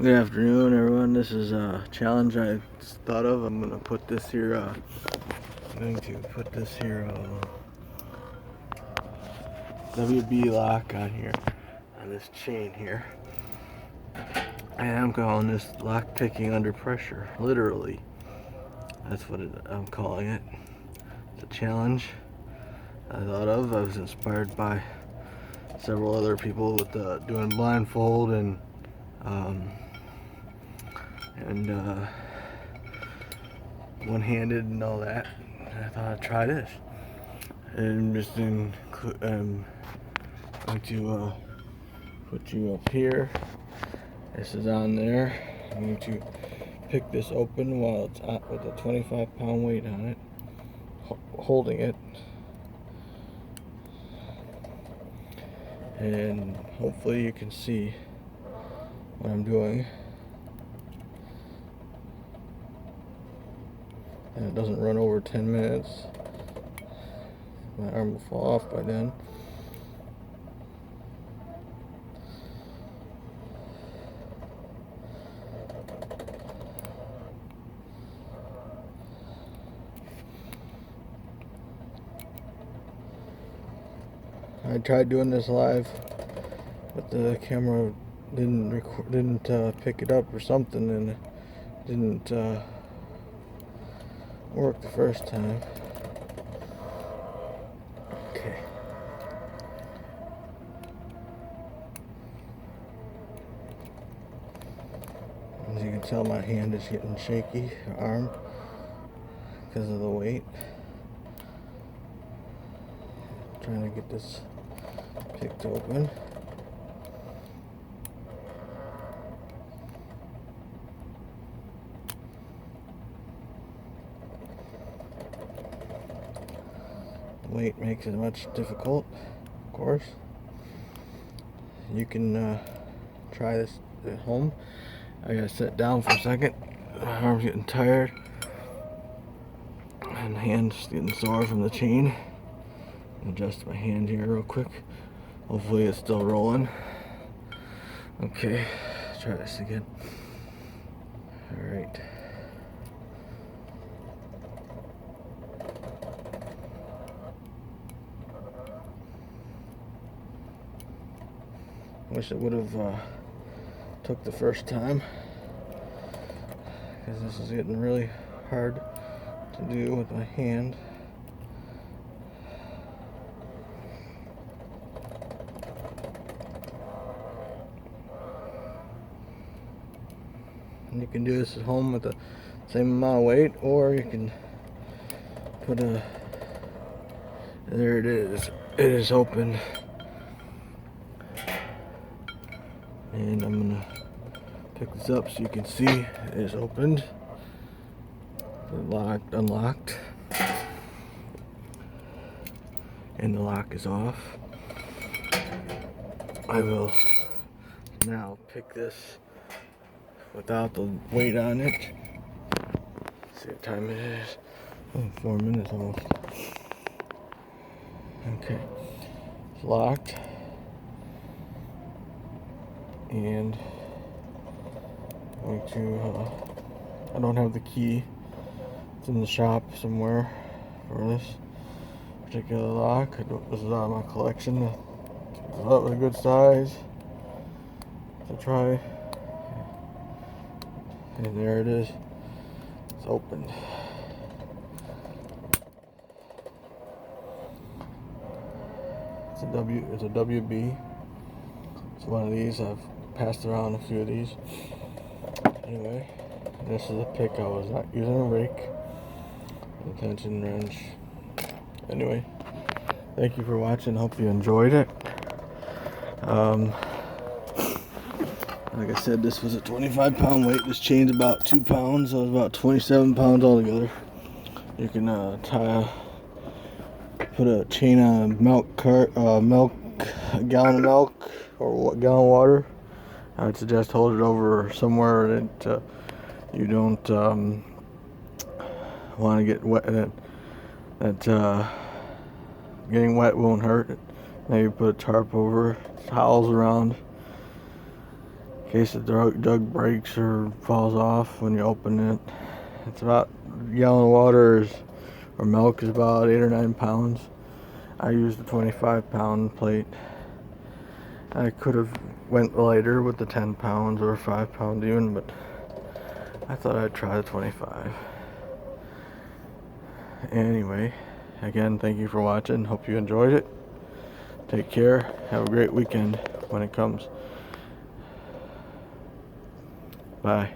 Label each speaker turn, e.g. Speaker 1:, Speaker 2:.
Speaker 1: Good afternoon, everyone. This is a challenge I thought of. I'm going to put this here, WB lock on here, on this chain here. And I'm calling this lockpicking under pressure, literally. That's what I'm calling it. It's a challenge I thought of. I was inspired by several other people with doing blindfold and one-handed and all that. And I thought I'd try this. And I'm going to put you up here. This is on there. I'm going to pick this open while it's with a 25-pound weight on it, holding it, and hopefully you can see what I'm doing. And it doesn't run over 10 minutes. My arm will fall off by then. I tried doing this live, but the camera didn't pick it up or something, and it didn't work the first time. Okay. As you can tell, my hand is getting shaky, arm, because of the weight. Trying to get this picked open. Weight makes it much difficult, of course. You can try this at home. I gotta sit down for a second. My arm's getting tired and hand's getting sore from the chain. Adjust my hand here real quick. Hopefully it's still rolling. Okay, let's try this again. Alright. Wish it would have took the first time, because this is getting really hard to do with my hand. And you can do this at home with the same amount of weight, or you can put there it is. It is open. And I'm gonna pick this up so you can see it is opened. Unlocked. And the lock is off. I will now pick this without the weight on it. See what time it is. Oh, 4 minutes almost. Okay. It's locked. And I'm going to, I don't have the key. It's in the shop somewhere for this particular lock. This is out of my collection. I thought it was a good size to try. And there it is. It's opened. It's a WB. It's one of these. I've passed around a few of these. Anyway, this is a pick. I was not using a rake. A tension wrench. Anyway, thank you for watching. Hope you enjoyed it. Like I said, this was a 25-pound weight. This chain's about 2 pounds, so it's about 27 pounds altogether. You can put a chain on a gallon of milk or a gallon of water. I would suggest hold it over somewhere that you don't want to get wet. That getting wet won't hurt. Maybe put a tarp over, towels around. case the jug breaks or falls off when you open it. It's about, gallon of water or milk is about 8 or 9 pounds. I used a 25-pound plate. I could have went lighter with the 10 pounds or 5 pound even, but I thought I'd try the 25. Anyway, again, thank you for watching. Hope you enjoyed it. Take care. Have a great weekend when it comes. Bye.